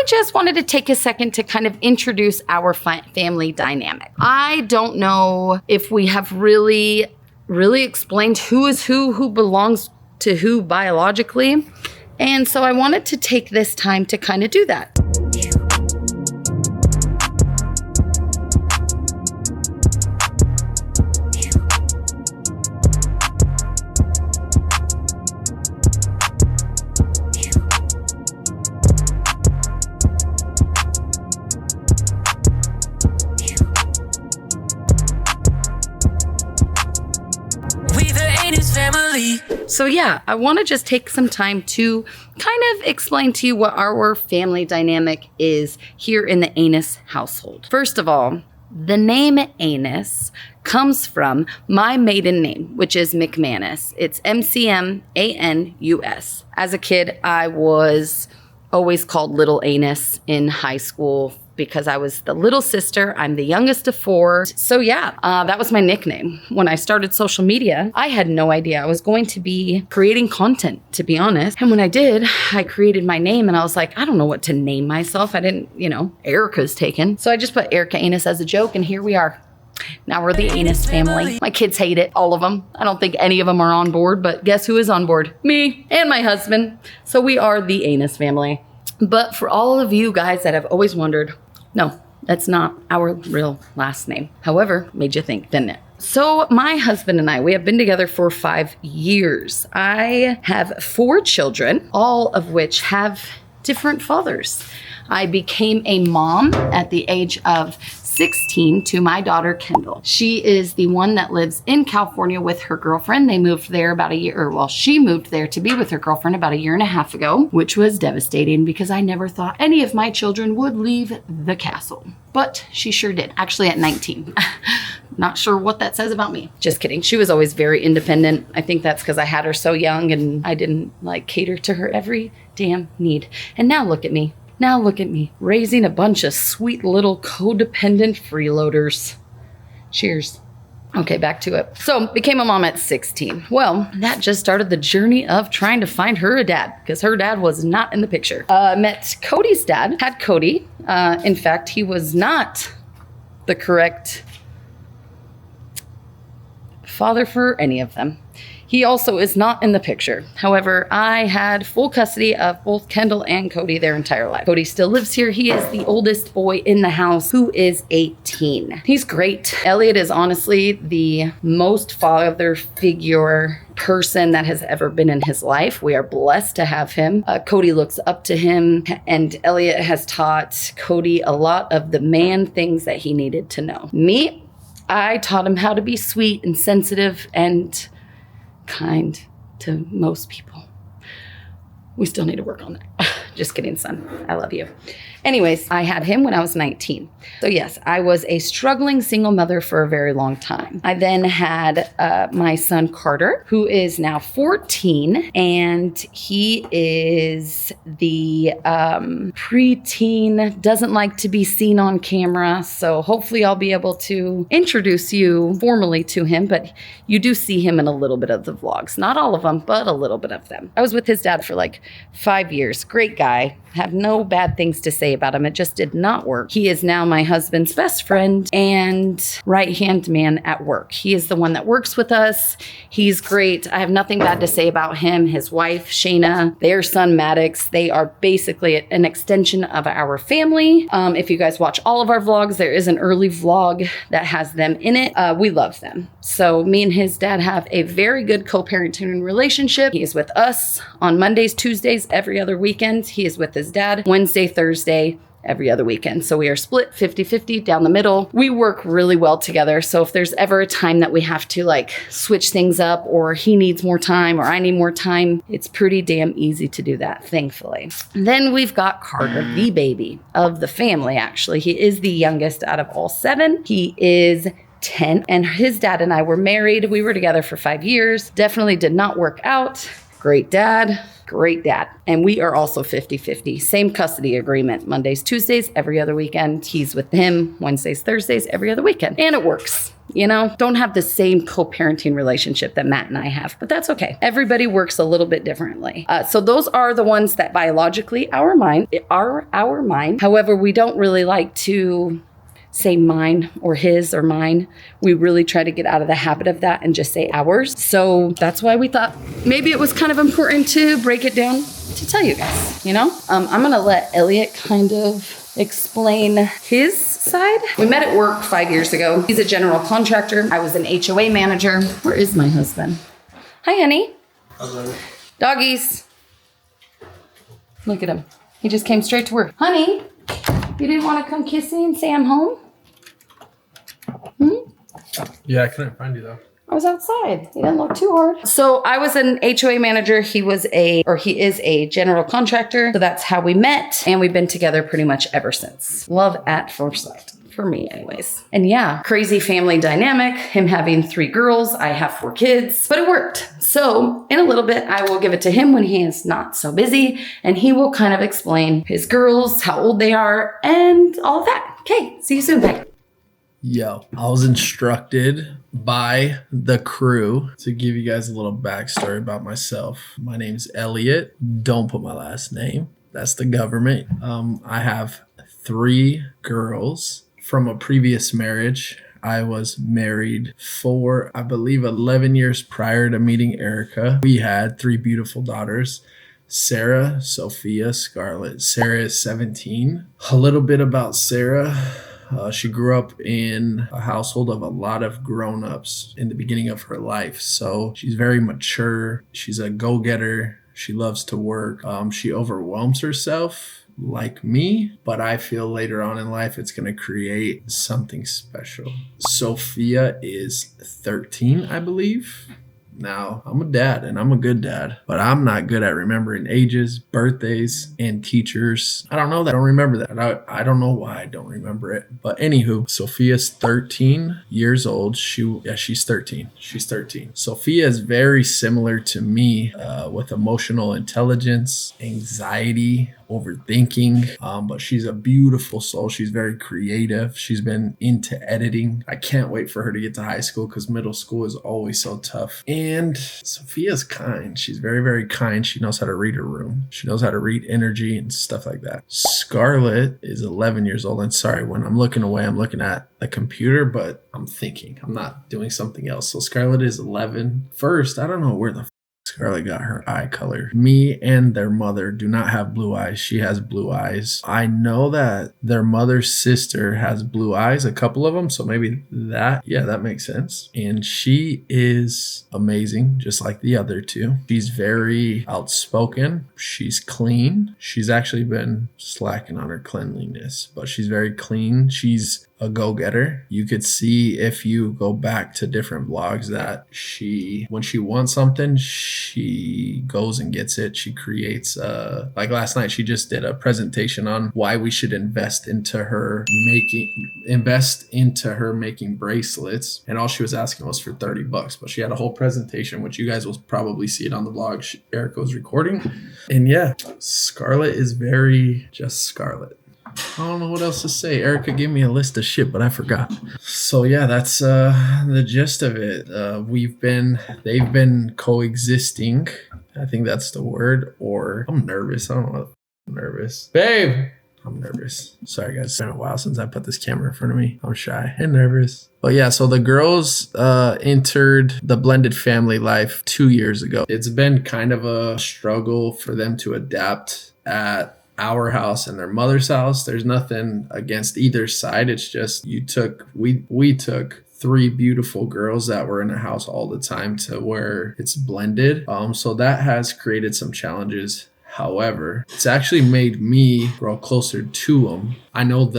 just wanted to take a second to kind of introduce our family dynamic. I don't know if we have really explained who is who belongs to who biologically. And so I wanted to take this time to kind of do that. So yeah, I want to just take some time to kind of explain to you what our family dynamic is here in the Anus household. First of all, the name Anus comes from my maiden name, which is McManus. It's McManus. As a kid, I was always called Little Anus in high school because I was the little sister. I'm the youngest of 4. So yeah, that was my nickname. When I started social media, I had no idea I was going to be creating content, to be honest. And when I did, I created my name and I was like, I don't know what to name myself. I didn't, Erica's taken. So I just put Erica Anus as a joke and here we are. Now we're the Anus family. My kids hate it, all of them. I don't think any of them are on board, but guess who is on board? Me and my husband. So we are the Anus family. But for all of you guys that have always wondered, no, that's not our real last name. However, made you think, didn't it? So my husband and I, we have been together for 5 years. I have 4 children, all of which have different fathers. I became a mom at the age of 16 to my daughter, Kendall. She is the one that lives in California with her girlfriend. They moved there about a year, she moved there to be with her girlfriend about a year and a half ago, which was devastating because I never thought any of my children would leave the castle. But she sure did, actually at 19. Not sure what that says about me. Just kidding. She was always very independent. I think that's because I had her so young and I didn't cater to her every damn need. And now look at me. Now look at me, raising a bunch of sweet little codependent freeloaders. Cheers. Okay, back to it. So, became a mom at 16. Well, that just started the journey of trying to find her a dad, because her dad was not in the picture. Met Cody's dad, had Cody. In fact, he was not the correct father for any of them. He also is not in the picture. However, I had full custody of both Kendall and Cody their entire life. Cody still lives here. He is the oldest boy in the house who is 18. He's great. Elliot is honestly the most father figure person that has ever been in his life. We are blessed to have him. Cody looks up to him, and Elliot has taught Cody a lot of the man things that he needed to know. Me, I taught him how to be sweet and sensitive and kind to most people. We still need to work on that. Just kidding, son. I love you. Anyways, I had him when I was 19. So yes, I was a struggling single mother for a very long time. I then had my son Carter, who is now 14, and he is the preteen, doesn't like to be seen on camera. So hopefully I'll be able to introduce you formally to him, but you do see him in a little bit of the vlogs. Not all of them, but a little bit of them. I was with his dad for 5 years. Great guy. Have no bad things to say about him. It just did not work. He is now my husband's best friend and right-hand man at work. He is the one that works with us. He's great. I have nothing bad to say about him. His wife, Shayna, their son, Maddox, they are basically an extension of our family. If you guys watch all of our vlogs, there is an early vlog that has them in it. We love them. So me and his dad have a very good co-parenting relationship. He is with us on Mondays, Tuesdays, every other weekend. He is with his dad Wednesday, Thursday, every other weekend. So we are split 50-50 down the middle. We work really well together. So if there's ever a time that we have to switch things up, or he needs more time or I need more time, it's pretty damn easy to do that, thankfully. Then we've got Carter, the baby of the family, actually. He is the youngest out of all 7. He is 10, and his dad and I were married. We were together for 5 years. Definitely did not work out. Great dad. Great dad. And we are also 50-50. Same custody agreement. Mondays, Tuesdays, every other weekend. He's with him. Wednesdays, Thursdays, every other weekend. And it works. You know, don't have the same co-parenting relationship that Matt and I have, but that's okay. Everybody works a little bit differently. So those are the ones that biologically are mine. However, we don't really like to say mine or his or mine. We really try to get out of the habit of that and just say ours. So that's why we thought maybe it was kind of important to break it down to tell you guys, you know? I'm gonna let Elliot kind of explain his side. We met at work 5 years ago. He's a general contractor. I was an HOA manager. Where is my husband? Hi, honey. Hello. Doggies. Look at him. He just came straight to work. Honey, you didn't want to come kiss me and say I'm home? Yeah, I couldn't find you though. I was outside. He didn't look too hard. So I was an HOA manager. He is a general contractor. So that's how we met. And we've been together pretty much ever since. Love at first sight. For me anyways. And yeah, crazy family dynamic. Him having 3 girls. I have 4 kids. But it worked. So in a little bit, I will give it to him when he is not so busy. And he will kind of explain his girls, how old they are, and all of that. Okay, see you soon, babe. Yo, I was instructed by the crew to give you guys a little backstory about myself. My name's Elliot. Don't put my last name. That's the government. I have 3 girls from a previous marriage. I was married for, I believe, 11 years prior to meeting Erica. We had 3 beautiful daughters. Sarah, Sophia, Scarlett. Sarah is 17. A little bit about Sarah. She grew up in a household of a lot of grown-ups in the beginning of her life. So she's very mature. She's a go-getter. She loves to work. She overwhelms herself like me, but I feel later on in life it's going to create something special. Sophia is 13, I believe. Now, I'm a dad and I'm a good dad, but I'm not good at remembering ages, birthdays, and teachers. I don't know that. I don't remember that. I don't know why I don't remember it. But anywho, Sophia's 13 years old. She's 13. She's 13. Sophia is very similar to me with emotional intelligence, anxiety, overthinking, but she's a beautiful soul. She's very creative. She's been into editing. I can't wait for her to get to high school because middle school is always so tough. And Sophia's kind. She's very, very kind. She knows how to read her room. She knows how to read energy and stuff like that. Scarlett is 11 years old. And sorry, when I'm looking away, I'm looking at the computer, but I'm thinking. I'm not doing something else. So Scarlett is 11. First, I don't know where the Scarlett got her eye color. Me and their mother do not have blue eyes. She has blue eyes. I know that their mother's sister has blue eyes, a couple of them. So maybe that makes sense. And she is amazing, just like the other 2. She's very outspoken. She's clean. She's actually been slacking on her cleanliness, but she's very clean. She's a go-getter. You could see if you go back to different vlogs that when she wants something, she goes and gets it. She creates like last night, she just did a presentation on why we should invest into her making bracelets. And all she was asking was for $30, but she had a whole presentation, which you guys will probably see it on the vlog Erica was recording. And yeah, Scarlett is very just Scarlett. I don't know what else to say. Erica gave me a list of shit, but I forgot. So yeah, that's the gist of it. They've been coexisting. I think that's the word. Or I'm nervous. I don't know. I'm nervous. Babe! I'm nervous. Sorry guys, it's been a while since I put this camera in front of me. I'm shy and nervous. But yeah, so the girls entered the blended family life 2 years ago. It's been kind of a struggle for them to adapt at our house and their mother's house. There's nothing against either side. It's just we took 3 beautiful girls that were in a house all the time to where it's blended. So that has created some challenges. However, it's actually made me grow closer to them. I know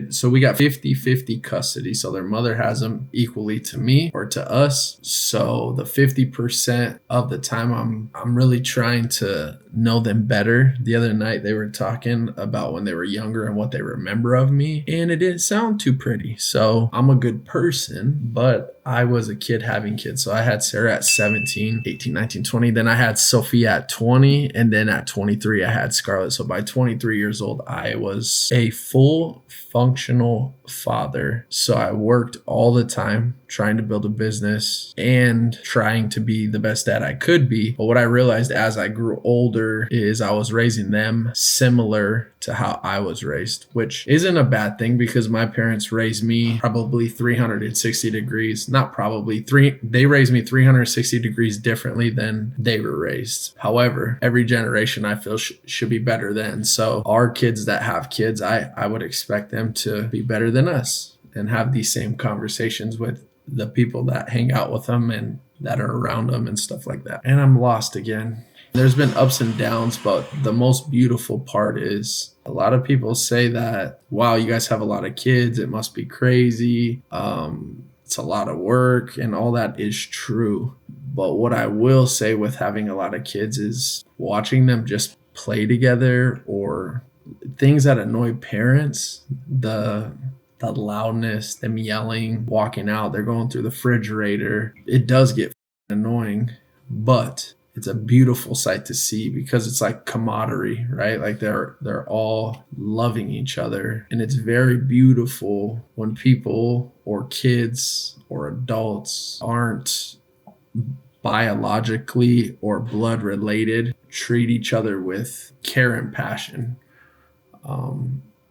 so we got 50-50 custody. So their mother has them equally to me or to us. So the 50% of the time I'm really trying to know them better. The other night they were talking about when they were younger and what they remember of me, and it didn't sound too pretty. So I'm a good person, but I was a kid having kids. So I had Sarah at 17, 18, 19, 20. Then I had Sophia at 20. And then at 23, I had Scarlett. So by 23 years old, I was a full functional father. So I worked all the time trying to build a business and trying to be the best dad I could be. But what I realized as I grew older is I was raising them similar to how I was raised, which isn't a bad thing because my parents raised me probably 360 degrees. Not probably, they raised me 360 degrees differently than they were raised. However, every generation I feel should be better than. So our kids that have kids, I would expect them to be better than us and have these same conversations with the people that hang out with them and that are around them and stuff like that. And I'm lost again. There's been ups and downs, but the most beautiful part is a lot of people say that, wow, you guys have a lot of kids. It must be crazy. It's a lot of work, and all that is true. But what I will say with having a lot of kids is watching them just play together or things that annoy parents, the loudness, them yelling, walking out, they're going through the refrigerator. It does get annoying, but it's a beautiful sight to see because it's like camaraderie, right? Like they're all loving each other. And it's very beautiful when people or kids or adults aren't biologically or blood related, treat each other with care and passion.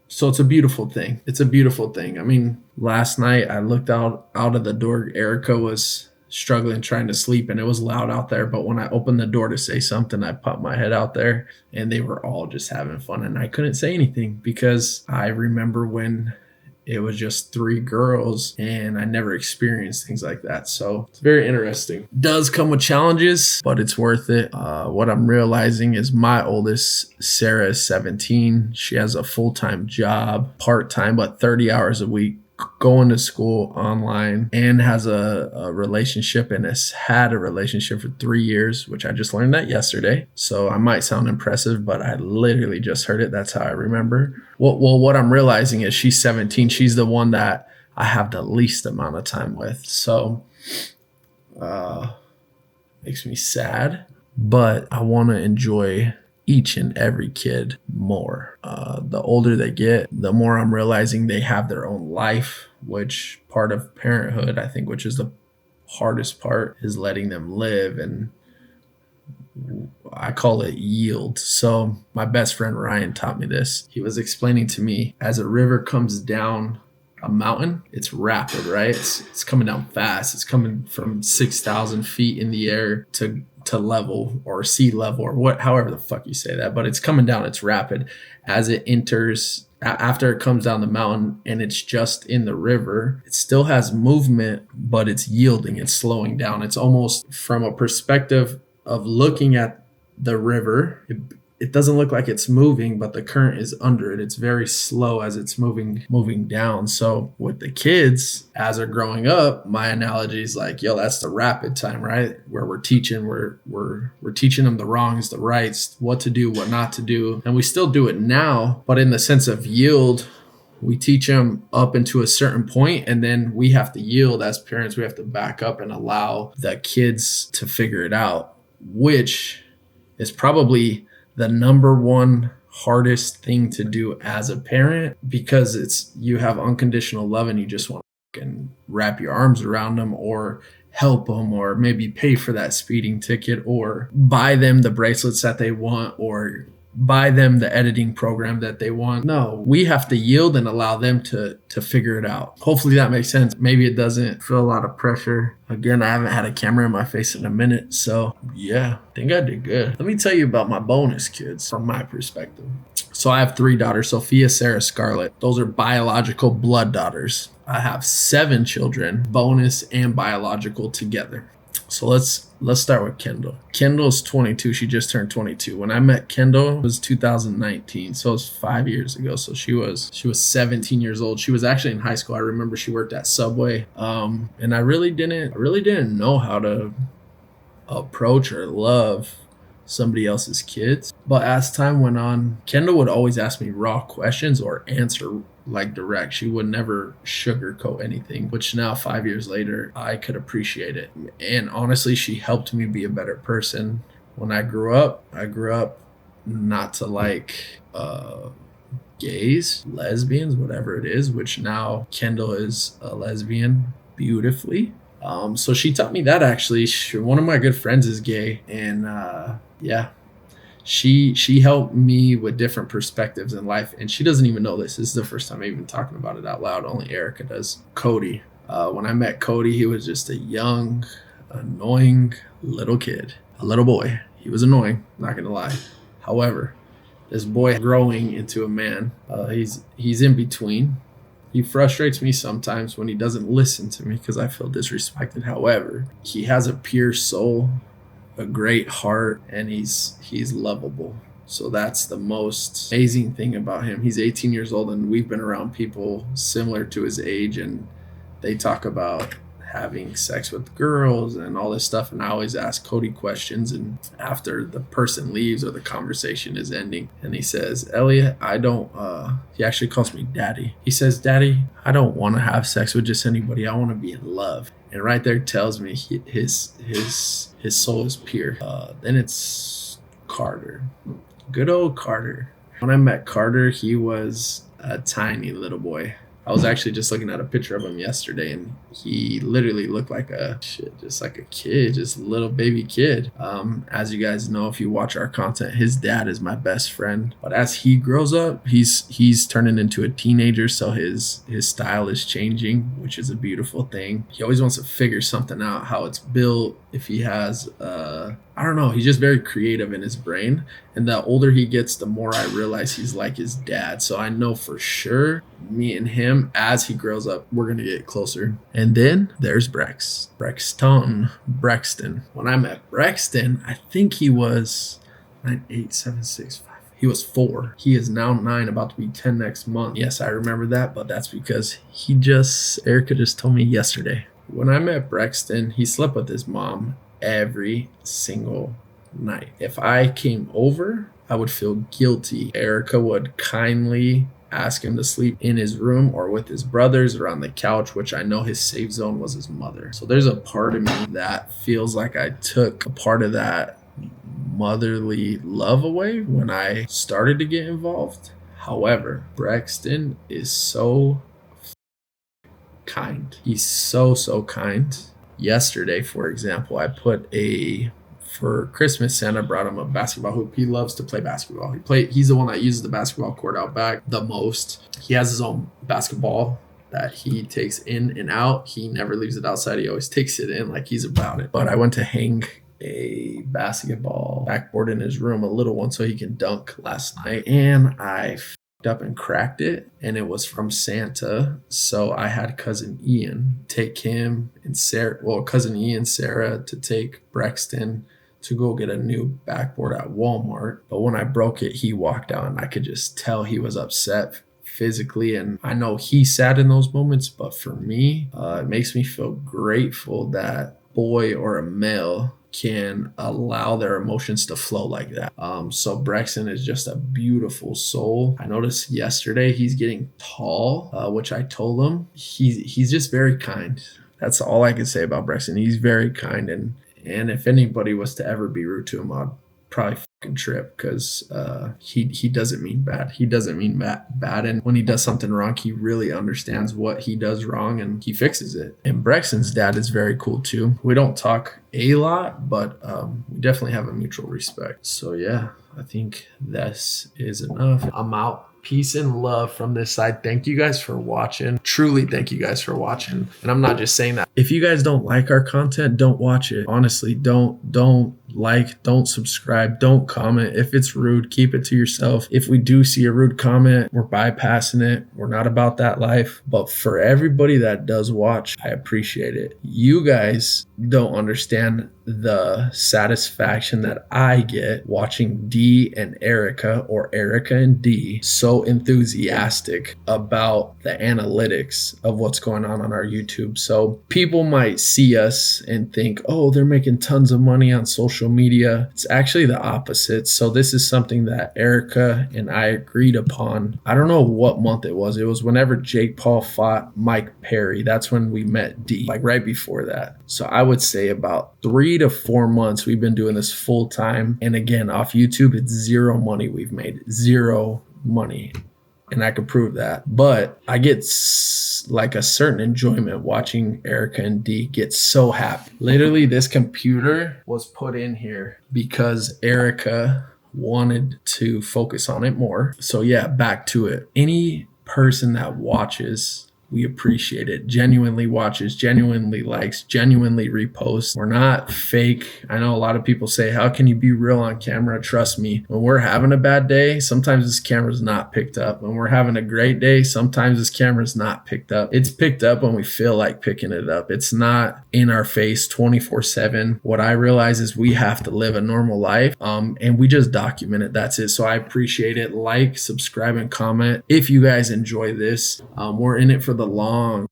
So it's a beautiful thing. It's a beautiful thing. I mean, last night I looked out of the door. Erica was struggling trying to sleep and it was loud out there. But when I opened the door to say something, I popped my head out there and they were all just having fun. And I couldn't say anything because I remember when it was just 3 girls and I never experienced things like that. So it's very interesting. Does come with challenges, but it's worth it. What I'm realizing is my oldest, Sarah, is 17. She has a full-time job, part-time, but 30 hours a week, going to school online, and has a relationship and has had a relationship for 3 years, which I just learned that yesterday. So I might sound impressive, but I literally just heard it. That's how I remember. Well, what I'm realizing is she's 17. She's the one that I have the least amount of time with. So makes me sad, but I want to enjoy each and every kid more. The older they get, the more I'm realizing they have their own life, which part of parenthood, I think, which is the hardest part, is letting them live. And I call it yield. So my best friend Ryan taught me this. He was explaining to me, as a river comes down a mountain, it's rapid, right? It's coming down fast. It's coming from 6,000 feet in the air to level or sea level or however the fuck you say that, but it's coming down, it's rapid. As it enters, after it comes down the mountain and it's just in the river, it still has movement, but it's yielding, it's slowing down. It's almost from a perspective of looking at the river, it doesn't look like it's moving, but the current is under it. It's very slow as it's moving down. So with the kids, as they're growing up, my analogy is like, yo, that's the rapid time, right? Where we're teaching, we're teaching them the wrongs, the rights, what to do, what not to do. And we still do it now, but in the sense of yield, we teach them up into a certain point, and then we have to yield as parents. We have to back up and allow the kids to figure it out, which is probably the number one hardest thing to do as a parent, because you have unconditional love and you just want to wrap your arms around them or help them, or maybe pay for that speeding ticket, or buy them the bracelets that they want, or buy them the editing program that they want. No, we have to yield and allow them to figure it out. Hopefully that makes sense. Maybe it doesn't. Feel a lot of pressure. Again, I haven't had a camera in my face in a minute. So yeah, I think I did good. Let me tell you about my bonus kids from my perspective. So I have 3 daughters, Sophia, Sarah, Scarlett. Those are biological blood daughters. I have 7 children, bonus and biological together. So let's start with Kendall. Kendall's 22. She just turned 22. When I met Kendall, it was 2019. So it was 5 years ago. So she was 17 years old. She was actually in high school. I remember she worked at Subway. And I really didn't know how to approach or love somebody else's kids. But as time went on, Kendall would always ask me raw questions or answer like direct. She would never sugarcoat anything, which now 5 years later, I could appreciate it. And honestly, she helped me be a better person. When I grew up not to like gays, lesbians, whatever it is, which now Kendall is a lesbian beautifully. So she taught me that actually. One of my good friends is gay, and she helped me with different perspectives in life, and she doesn't even know this. This is the first time I'm even talking about it out loud. Only Erica does. Cody. When I met Cody, he was just a young, annoying little kid, a little boy. He was annoying, not gonna lie. However, this boy growing into a man. He's in between. He frustrates me sometimes when he doesn't listen to me because I feel disrespected. However, he has a pure soul, a great heart, and he's lovable. So that's the most amazing thing about him. He's 18 years old, and we've been around people similar to his age, and they talk about having sex with girls and all this stuff, and I always ask Cody questions, and after the person leaves or the conversation is ending, and he says, Elliot, I don't he actually calls me daddy. He says, Daddy, I don't want to have sex with just anybody. I want to be in love. And right there tells me his soul is pure. Then it's Carter. Good old Carter. When I met Carter, he was a tiny little boy. I was actually just looking at a picture of him yesterday, and he literally looked like just like a kid, just a little baby kid. As you guys know, if you watch our content, his dad is my best friend. But as he grows up, he's turning into a teenager, so his style is changing, which is a beautiful thing. He always wants to figure something out, how it's built, if he has I don't know, he's just very creative in his brain. And the older he gets, the more I realize he's like his dad. So I know for sure me and him, as he grows up, we're going to get closer. And then there's Braxton. When I met Braxton, I think he was 9, 8, 7, 6, 5. He was 4. He is now 9, about to be 10 next month. Yes, I remember that, but that's because Erica just told me yesterday. When I met Braxton, he slept with his mom every single night. If I came over, I would feel guilty. Erica would kindly ask him to sleep in his room or with his brothers or on the couch, which I know his safe zone was his mother. So there's a part of me that feels like I took a part of that motherly love away when I started to get involved. However, Braxton is so kind. He's so kind. Yesterday, for example, for Christmas, Santa brought him a basketball hoop. He loves to play basketball. He's the one that uses the basketball court out back the most. He has his own basketball that he takes in and out. He never leaves it outside. He always takes it in like he's about it. But I went to hang a basketball backboard in his room, a little one, so he can dunk last night. And I up and cracked it, and it was from Santa. So I had cousin Ian take him and cousin Ian, Sarah, to take Braxton to go get a new backboard at Walmart. But when I broke it, he walked out, and I could just tell he was upset physically. And I know he's sad in those moments, but for me, it makes me feel grateful that boy or a male can allow their emotions to flow like that. So Braxton is just a beautiful soul. I noticed yesterday he's getting tall, which I told him he's just very kind. That's all I can say about Braxton. He's very kind, and if anybody was to ever be rude to him, I'd probably fucking trip, because he doesn't mean bad. He doesn't mean bad, and when he does something wrong, he really understands what he does wrong and he fixes it. And Braxton's dad is very cool too. We don't talk a lot, but we definitely have a mutual respect. So yeah, I think this is enough. I'm out. Peace and love from this side. Thank you guys for watching. Truly, thank you guys for watching. And I'm not just saying that. If you guys don't like our content, don't watch it. Honestly, don't like, don't subscribe, don't comment. If it's rude, keep it to yourself. If we do see a rude comment, we're bypassing it. We're not about that life. But for everybody that does watch, I appreciate it. You guys don't understand the satisfaction that I get watching D and Erica, or Erica and D, so enthusiastic about the analytics of what's going on our YouTube. So people might see us and think, oh, they're making tons of money on social media. It's actually the opposite. So this is something that Erica and I agreed upon. I don't know what month it was. It was whenever Jake Paul fought Mike Perry. That's when we met D, like right before that. So I would say about 3 to 4 months we've been doing this full time. And again, off YouTube, it's zero money we've made. Zero money. And I could prove that. But I get like a certain enjoyment watching Erica and D get so happy. Literally, this computer was put in here because Erica wanted to focus on it more. So yeah, back to it. Any person that watches, we appreciate it. Genuinely watches, genuinely likes, genuinely reposts. We're not fake. I know a lot of people say, how can you be real on camera? Trust me, when we're having a bad day, sometimes this camera's not picked up. When we're having a great day, sometimes this camera's not picked up. It's picked up when we feel like picking it up. It's not in our face 24/7. What I realize is we have to live a normal life, and we just document it. That's it. So I appreciate it. Like, subscribe, and comment if you guys enjoy this. We're in it for the long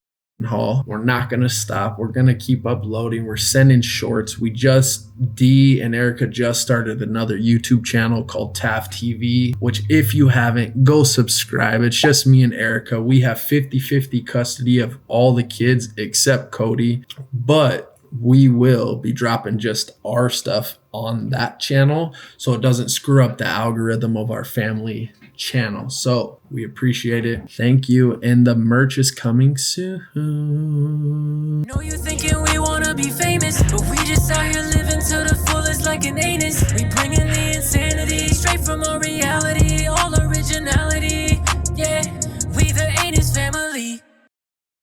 haul. We're not going to stop. We're going to keep uploading. We're sending shorts. D and Erica just started another YouTube channel called TAF TV, which if you haven't, go subscribe. It's just me and Erica. We have 50-50 custody of all the kids except Cody, but we will be dropping just our stuff on that channel so it doesn't screw up the algorithm of our family channel. So we appreciate it. Thank you. And the merch is coming soon. Know you thinking we wanna be famous, but we just out here living to the fullest like an